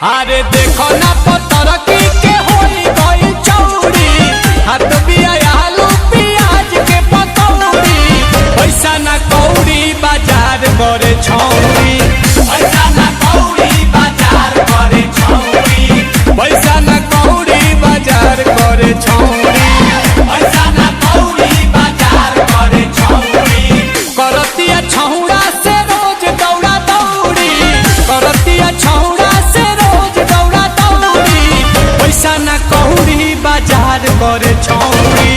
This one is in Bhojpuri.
अरे देखो ना पत्थर के होई गई चौड़ी, हाथ बिया आलू प्याज के पकौड़ी। पैसा ना कौड़ी बाजार करे छौड़ी, पैसा ना कौड़ी बाजार करे छौड़ी, पैसा ना कौड़ी बाजार करे छौड़ी, पैसा ना कौड़ी बाजार करे छौड़ी। करतिया छौड़ा से रोज दौड़ा दौड़ी, करतिया छौड़ा से रोज दौड़ा दौड़ी। पैसा ना कौड़ी बाजार करे छौड़ी।